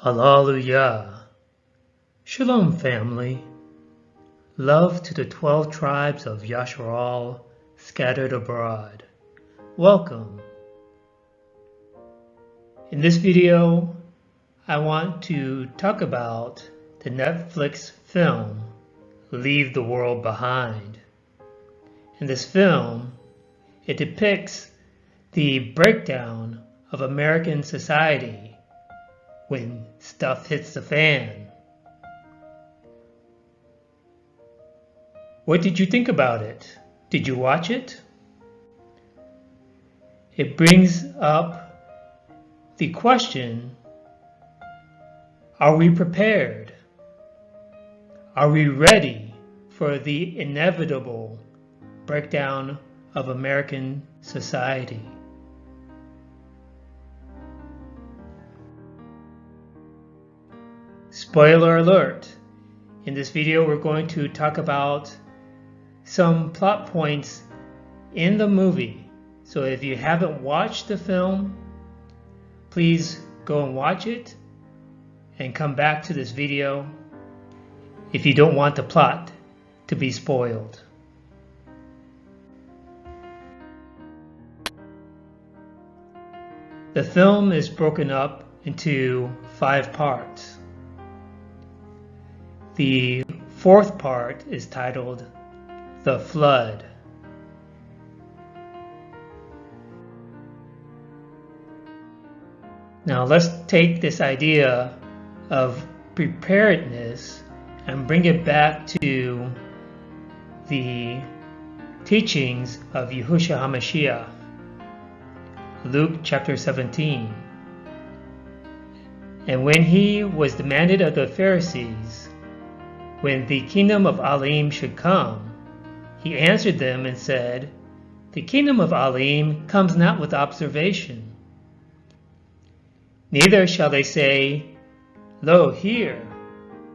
Hallelujah. Shalom, family. Love to the 12 tribes of Yasharal scattered abroad. Welcome. In this video, I want to talk about the Netflix film, Leave the World Behind. In this film, it depicts the breakdown of American society when stuff hits the fan. What did you think about it? Did you watch it? It brings up the question, are we prepared? Are we ready for the inevitable breakdown of American society? Spoiler alert! In this video, we're going to talk about some plot points in the movie. So if you haven't watched the film, please go and watch it and come back to this video if you don't want the plot to be spoiled. The film is broken up into 5 parts. The 4th part is titled The Flood. Now let's take this idea of preparedness and bring it back to the teachings of Yahushua HaMashiach, Luke chapter 17. And when he was demanded of the Pharisees when the kingdom of Elohim should come, he answered them and said, "The kingdom of Elohim comes not with observation. Neither shall they say, Lo here,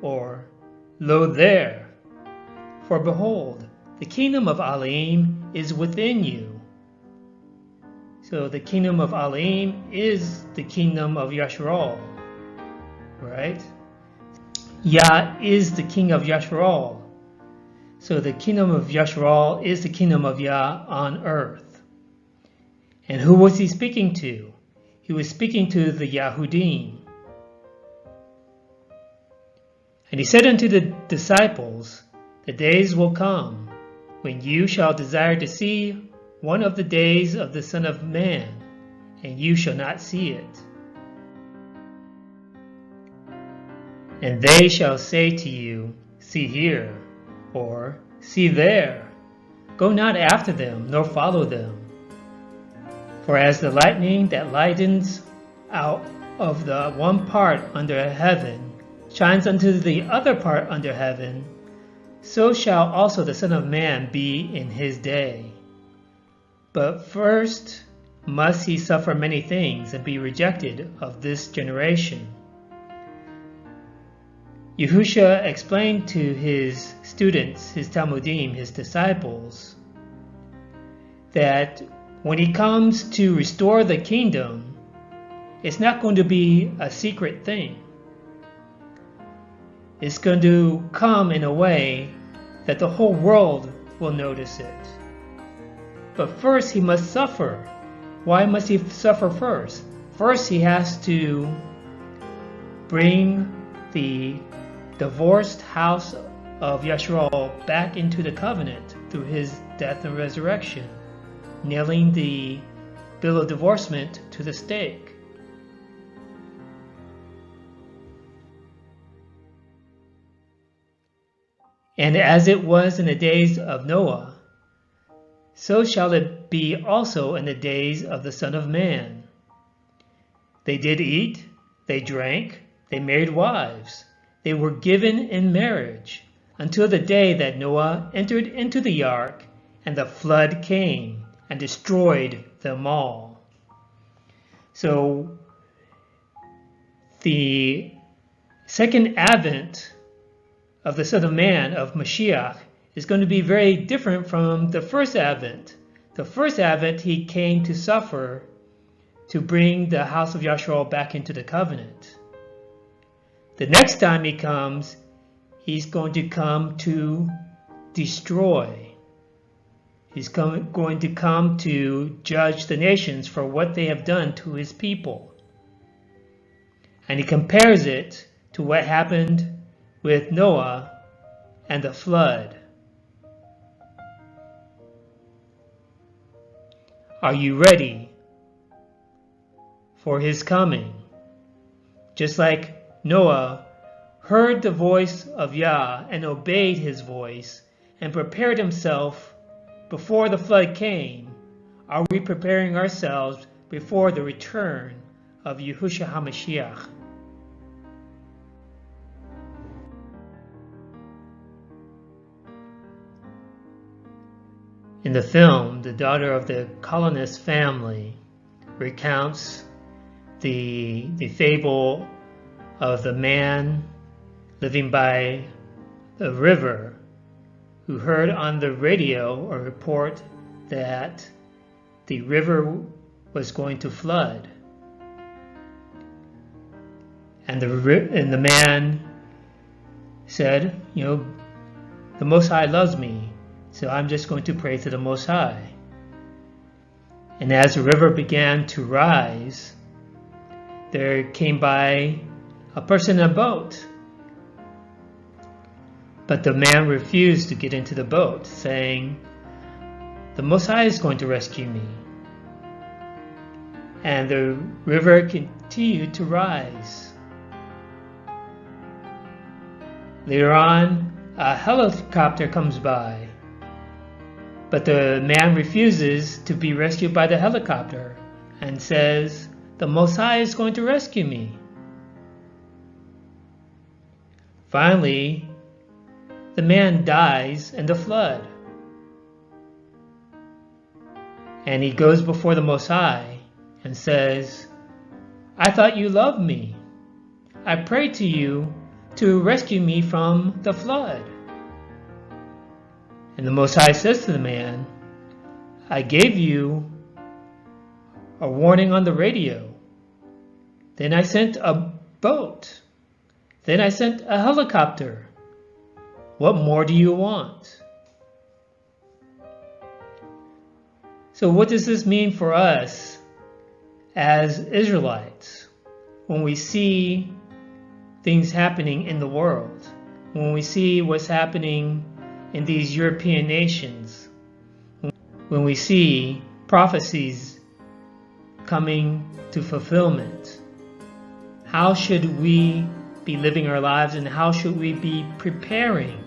or Lo there. For behold, the kingdom of Elohim is within you." So the kingdom of Elohim is the kingdom of Yasharal, right? Yah is the king of Yasharal. So the kingdom of Yasharal is the kingdom of Yah on earth. And who was he speaking to? He was speaking to the Yahudim. And he said unto the disciples, "The days will come when you shall desire to see one of the days of the Son of Man, and you shall not see it. And they shall say to you, See here, or See there. Go not after them, nor follow them. For as the lightning that lightens out of the one part under heaven shines unto the other part under heaven, so shall also the Son of Man be in his day. But first must he suffer many things and be rejected of this generation." Yahushua explained to his students, his Talmudim, his disciples, that when he comes to restore the kingdom, it's not going to be a secret thing. It's going to come in a way that the whole world will notice it. But first he must suffer. Why must he suffer first? First he has to bring the divorced house of Yasharal back into the covenant through his death and resurrection, nailing the bill of divorcement to the stake. And as it was in the days of Noah, so shall it be also in the days of the Son of Man. They did eat, they drank, they married wives. They were given in marriage until the day that Noah entered into the ark, and the flood came and destroyed them all. So the second advent of the Son of Man, of Mashiach, is going to be very different from the first advent. The first advent, he came to suffer to bring the house of Yasharal back into the covenant. The next time he comes, he's going to come to destroy. He's going to come to judge the nations for what they have done to his people. And he compares it to what happened with Noah and the flood. Are you ready for his coming? Just like Noah heard the voice of Yah and obeyed his voice and prepared himself before the flood came, are we preparing ourselves before the return of Yahushua HaMashiach? In the film, the daughter of the colonist family recounts the fable of the man living by the river who heard on the radio a report that the river was going to flood. And the man said, the Most High loves me, so I'm just going to pray to the Most High. And as the river began to rise, there came by a person in a boat. But the man refused to get into the boat, saying, the Most High is going to rescue me. And the river continued to rise. Later on, a helicopter comes by, but the man refuses to be rescued by the helicopter and says, the Most High is going to rescue me. Finally, the man dies in the flood. And he goes before the Most High and says, I thought you loved me. I prayed to you to rescue me from the flood. And the Most High says to the man, I gave you a warning on the radio. Then I sent a boat. Then I sent a helicopter. What more do you want? So what does this mean for us as Israelites when we see things happening in the world, when we see what's happening in these European nations, when we see prophecies coming to fulfillment? How should we be living our lives, and how should we be preparing?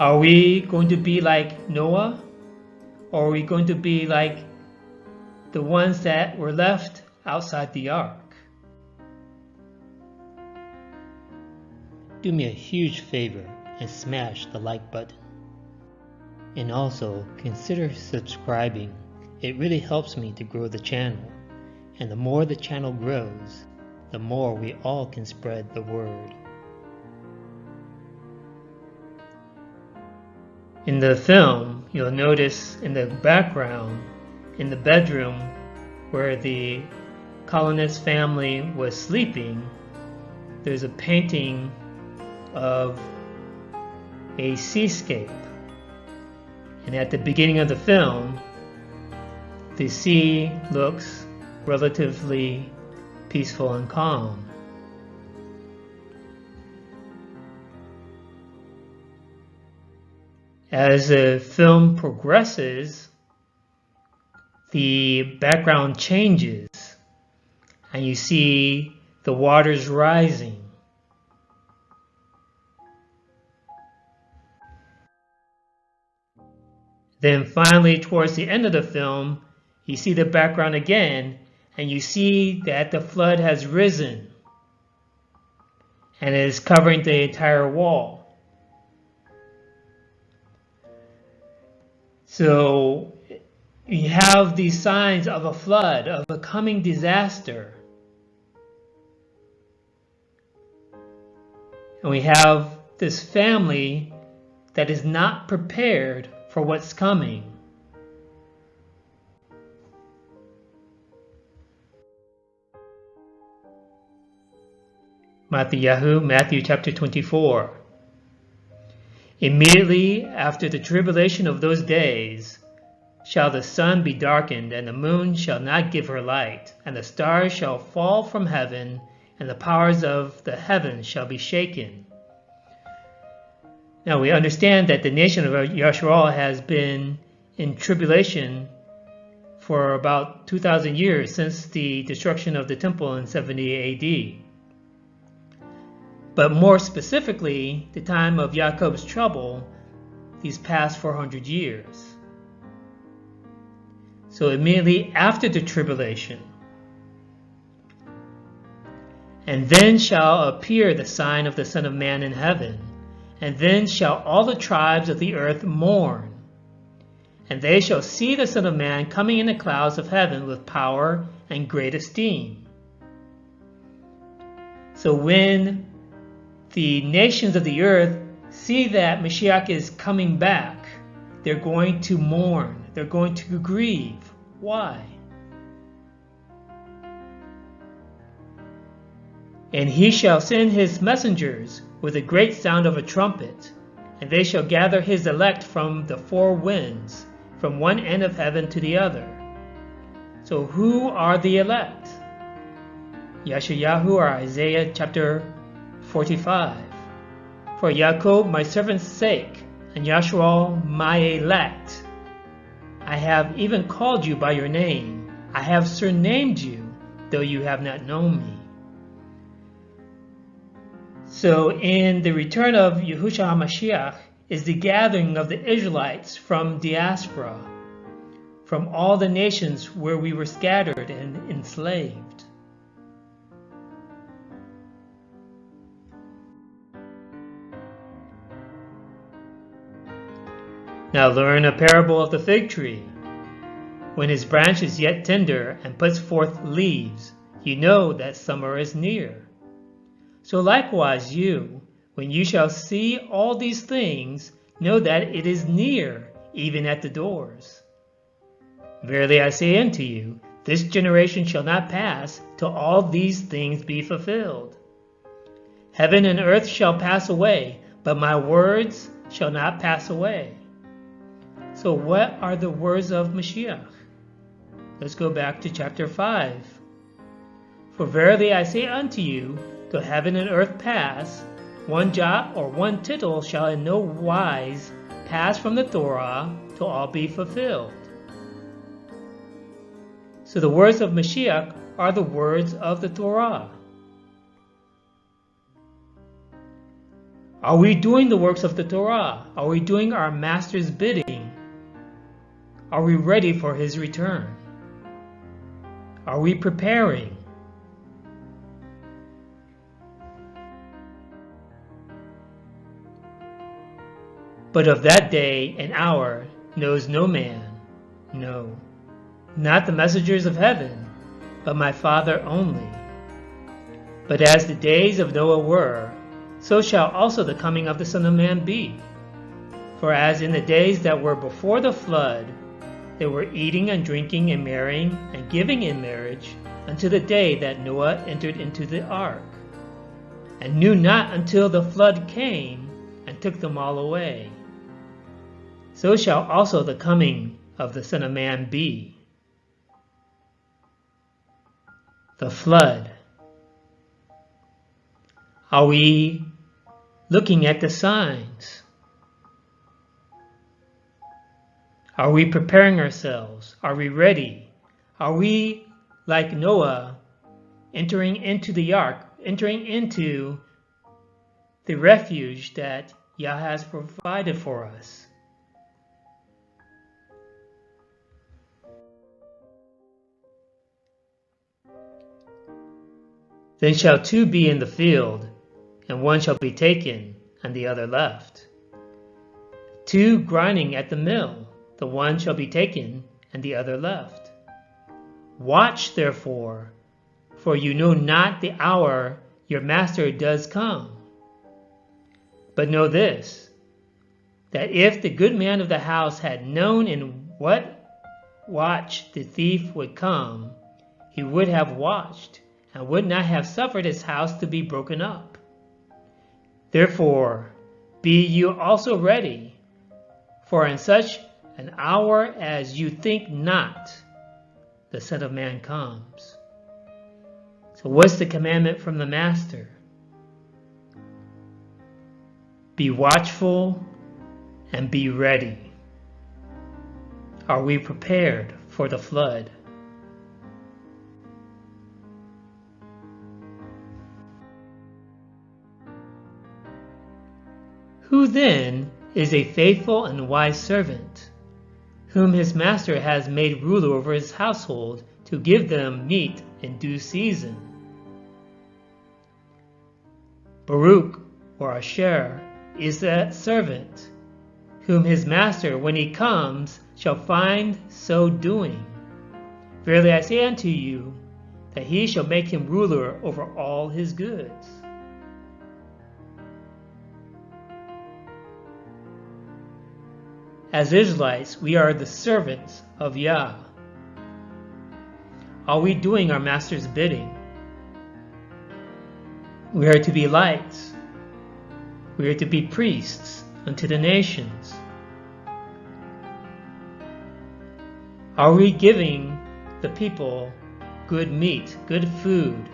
Are we going to be like Noah, or are we going to be like the ones that were left outside the ark? Do me a huge favor and smash the like button. And also consider subscribing. It really helps me to grow the channel. And the more the channel grows, the more we all can spread the word. In the film, you'll notice in the background, in the bedroom where the colonist family was sleeping, there's a painting of a seascape. And at the beginning of the film, the sea looks relatively peaceful and calm. As the film progresses, the background changes and you see the waters rising. Then finally, towards the end of the film, you see the background again, and you see that the flood has risen and is covering the entire wall. So you have these signs of a flood, of a coming disaster. And we have this family that is not prepared for what's coming. Matthew chapter 24. Immediately after the tribulation of those days shall the sun be darkened, and the moon shall not give her light, and the stars shall fall from heaven, and the powers of the heavens shall be shaken. Now we understand that the nation of Yisrael has been in tribulation for about 2,000 years since the destruction of the temple in 70 AD. But more specifically, the time of Jacob's trouble, these past 400 years. So immediately after the tribulation, and then shall appear the sign of the Son of Man in heaven, and then shall all the tribes of the earth mourn, and they shall see the Son of Man coming in the clouds of heaven with power and great esteem. So when the nations of the earth see that Mashiach is coming back, they're going to mourn, they're going to grieve. Why? And he shall send his messengers with a great sound of a trumpet, and they shall gather his elect from the four winds, from one end of heaven to the other. So who are the elect? Yeshayahu or Isaiah chapter 45. For Yaakov my servant's sake, and Yisrael my elect, I have even called you by your name. I have surnamed you, though you have not known me. So in the return of Yahushua HaMashiach is the gathering of the Israelites from diaspora, from all the nations where we were scattered and enslaved. Now learn a parable of the fig tree. When his branch is yet tender and puts forth leaves, you know that summer is near. So likewise you, when you shall see all these things, know that it is near, even at the doors. Verily I say unto you, this generation shall not pass till all these things be fulfilled. Heaven and earth shall pass away, but my words shall not pass away. So what are the words of Mashiach? Let's go back to chapter 5. For verily I say unto you, till heaven and earth pass, one jot or one tittle shall in no wise pass from the Torah till all be fulfilled. So the words of Mashiach are the words of the Torah. Are we doing the works of the Torah? Are we doing our Master's bidding? Are we ready for his return? Are we preparing? But of that day and hour knows no man, no, not the messengers of heaven, but my Father only. But as the days of Noah were, so shall also the coming of the Son of Man be. For as in the days that were before the flood, they were eating and drinking and marrying and giving in marriage until the day that Noah entered into the ark, and knew not until the flood came and took them all away. So shall also the coming of the Son of Man be. The flood. Are we looking at the signs? Are we preparing ourselves? Are we ready? Are we, like Noah, entering into the ark, entering into the refuge that Yah has provided for us? Then shall two be in the field, and one shall be taken, and the other left. Two grinding at the mill, the one shall be taken, and the other left. Watch therefore, for you know not the hour your master does come. But know this, that if the good man of the house had known in what watch the thief would come, he would have watched and would not have suffered his house to be broken up. Therefore, be you also ready, for in such an hour as you think not, the Son of Man comes. So what's the commandment from the Master? Be watchful and be ready. Are we prepared for the flood? Who then is a faithful and wise servant, whom his master has made ruler over his household to give them meat in due season? Baruch, or Asher, is that servant, whom his master, when he comes, shall find so doing. Verily I say unto you, that he shall make him ruler over all his goods. As Israelites, we are the servants of Yah. Are we doing our master's bidding? We are to be lights. We are to be priests unto the nations. Are we giving the people good meat, good food,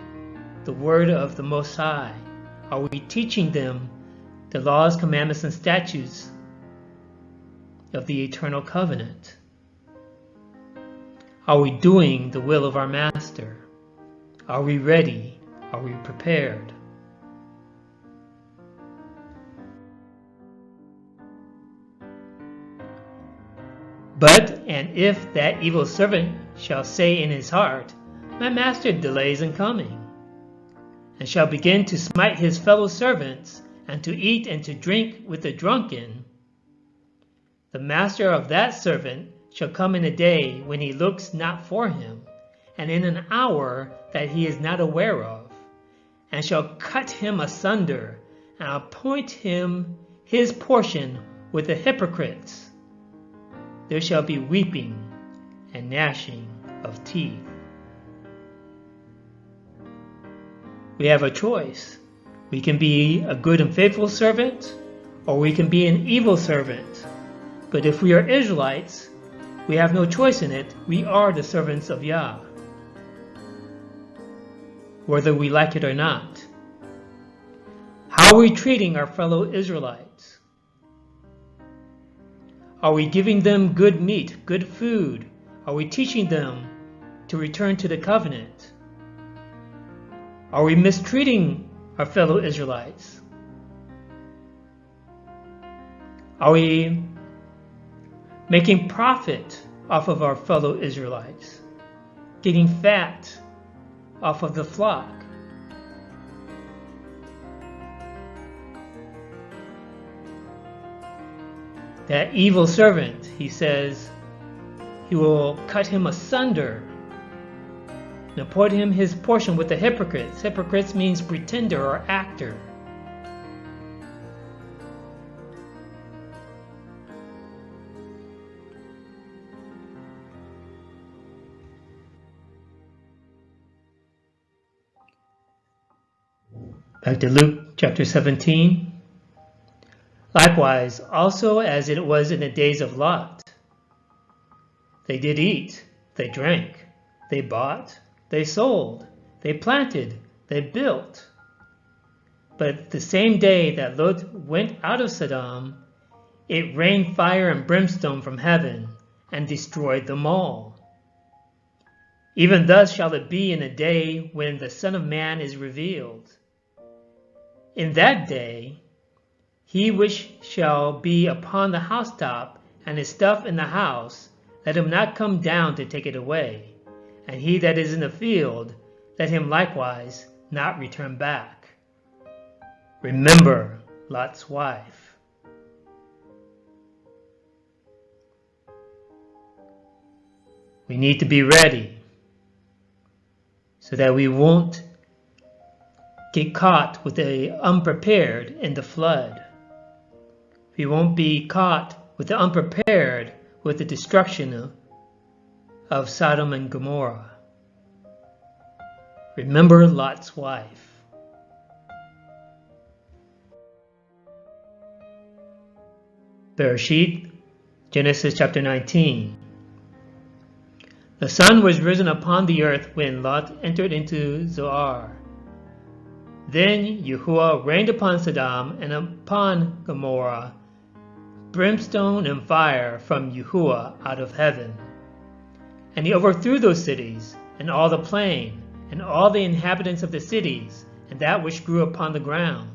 the word of the Most High? Are we teaching them the laws, commandments, and statutes of the eternal covenant? Are we doing the will of our Master? Are we ready? Are we prepared? But, and if that evil servant shall say in his heart, my master delays in coming, and shall begin to smite his fellow servants, and to eat and to drink with the drunken, the master of that servant shall come in a day when he looks not for him, and in an hour that he is not aware of, and shall cut him asunder, and appoint him his portion with the hypocrites. There shall be weeping and gnashing of teeth. We have a choice. We can be a good and faithful servant, or we can be an evil servant. But if we are Israelites, we have no choice in it. We are the servants of Yah, whether we like it or not. How are we treating our fellow Israelites? Are we giving them good meat, good food? Are we teaching them to return to the covenant? Are we mistreating our fellow Israelites? Are we making profit off of our fellow Israelites? Getting fat off of the flock? That evil servant, he says, he will cut him asunder and appoint him his portion with the hypocrites. Hypocrites means pretender or actor. Back to Luke chapter 17. Likewise, also as it was in the days of Lot, they did eat, they drank, they bought, they sold, they planted, they built. But the same day that Lot went out of Sodom, it rained fire and brimstone from heaven and destroyed them all. Even thus shall it be in the day when the Son of Man is revealed. In that day, he which shall be upon the housetop and his stuff in the house, let him not come down to take it away. And he that is in the field, let him likewise not return back. Remember Lot's wife. We need to be ready so that we won't get caught with the unprepared in the flood. We won't be caught with the unprepared with the destruction of Sodom and Gomorrah. Remember Lot's wife. Bereshit, Genesis chapter 19. The sun was risen upon the earth when Lot entered into Zoar. Then Yahuwah rained upon Sodom and upon Gomorrah brimstone and fire from Yahuwah out of heaven. And he overthrew those cities, and all the plain, and all the inhabitants of the cities, and that which grew upon the ground.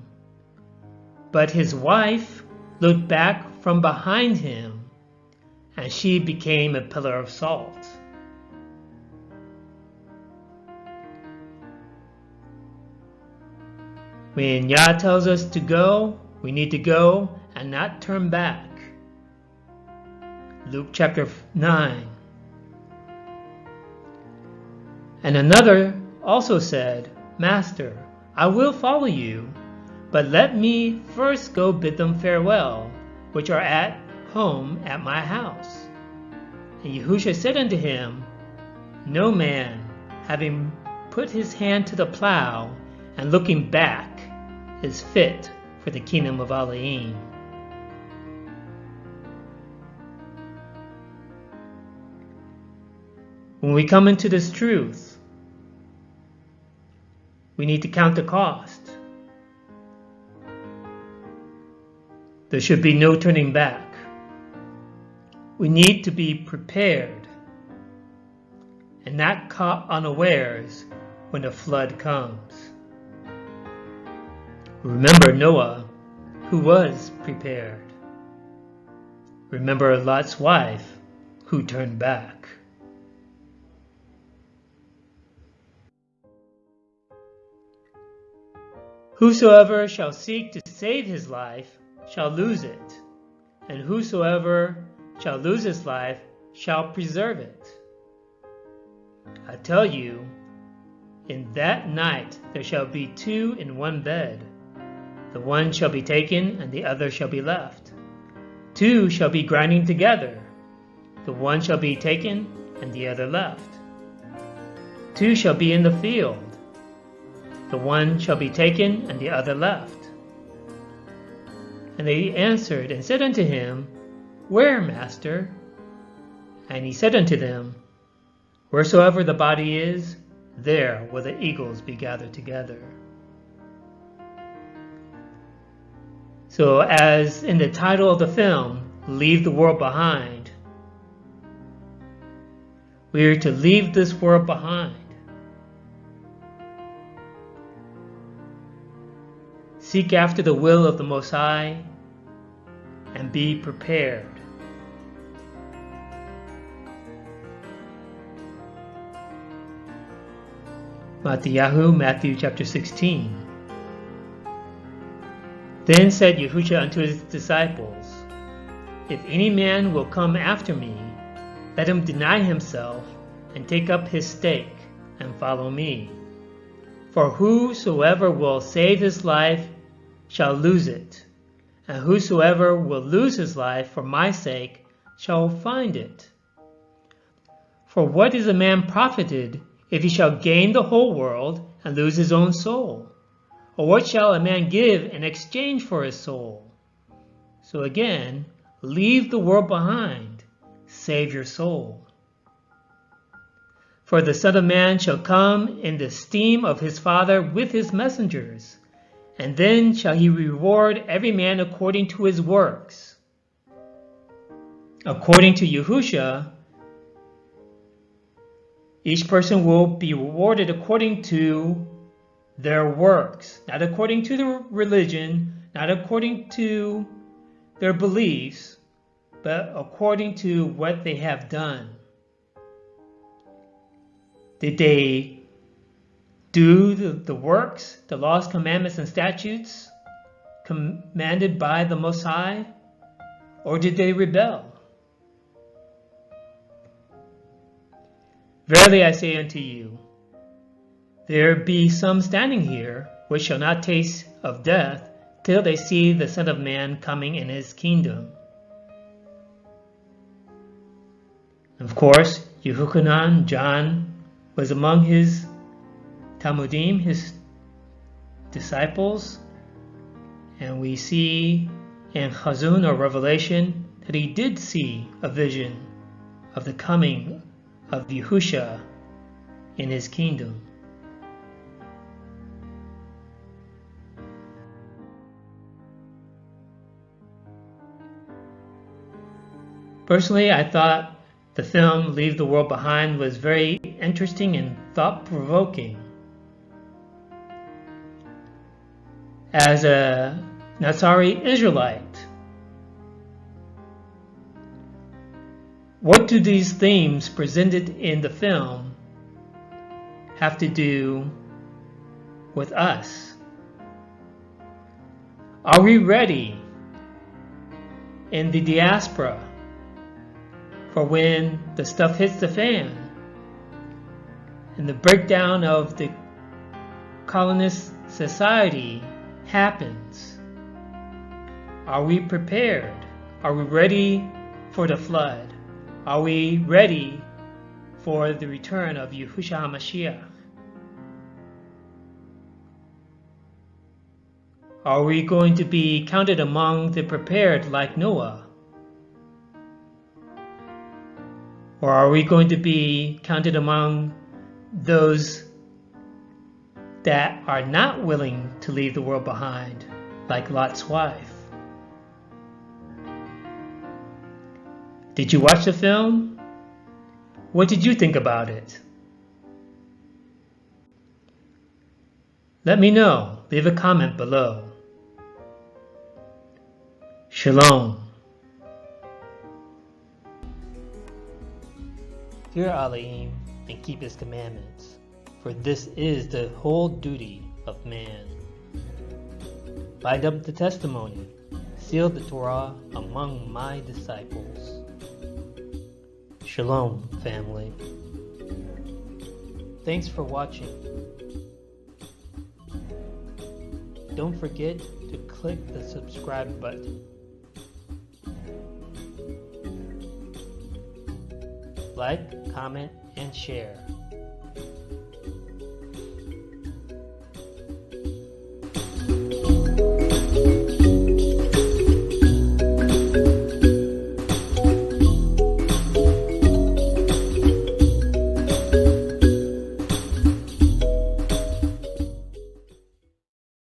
But his wife looked back from behind him, and she became a pillar of salt. When Yah tells us to go, we need to go and not turn back. Luke chapter 9. And another also said, Master, I will follow you, but let me first go bid them farewell, which are at home at my house. And Yahushua said unto him, No man, having put his hand to the plow and looking back, is fit for the kingdom of Elohim. When we come into this truth, we need to count the cost. There should be no turning back. We need to be prepared and not caught unawares when the flood comes. Remember Noah, who was prepared. Remember Lot's wife, who turned back. Whosoever shall seek to save his life shall lose it, and whosoever shall lose his life shall preserve it. I tell you, in that night there shall be two in one bed. The one shall be taken, and the other shall be left. Two shall be grinding together. The one shall be taken, and the other left. Two shall be in the field. The one shall be taken, and the other left. And they answered and said unto him, Where, Master? And he said unto them, Wheresoever the body is, there will the eagles be gathered together. So as in the title of the film, Leave the World Behind, we are to leave this world behind. Seek after the will of the Most High and be prepared. Matthew chapter 16. Then said Yahushua unto his disciples, If any man will come after me, let him deny himself, and take up his stake, and follow me. For whosoever will save his life shall lose it, and whosoever will lose his life for my sake shall find it. For what is a man profited if he shall gain the whole world and lose his own soul? Or what shall a man give in exchange for his soul? So again, leave the world behind, save your soul. For the Son of Man shall come in the esteem of his Father with his messengers, and then shall he reward every man according to his works. According to Yahushua, each person will be rewarded according to their works, not according to their religion, not according to their beliefs, but according to what they have done. Did they do the works, the laws, commandments, and statutes commanded by the Most High, or did they rebel? Verily I say unto you, there be some standing here which shall not taste of death till they see the Son of Man coming in his kingdom. Of course, Yehochanan, John, was among his Talmudim, his disciples, and we see in Chazun or Revelation that he did see a vision of the coming of Yehusha in his kingdom. Personally, I thought the film Leave the World Behind was very interesting and thought-provoking. As a Nazari Israelite, what do these themes presented in the film have to do with us? Are we ready in the diaspora for when the stuff hits the fan and the breakdown of the colonist society happens? Are we prepared? Are we ready for the flood? Are we ready for the return of Yahushua HaMashiach? Are we going to be counted among the prepared like Noah? Or are we going to be counted among those that are not willing to leave the world behind, like Lot's wife? Did you watch the film? What did you think about it? Let me know. Leave a comment below. Shalom. Fear Elohim and keep his commandments, for this is the whole duty of man. Bind up the testimony, seal the Torah among my disciples. Shalom, family. Thanks for watching. Don't forget to click the subscribe button. Like, comment, and share.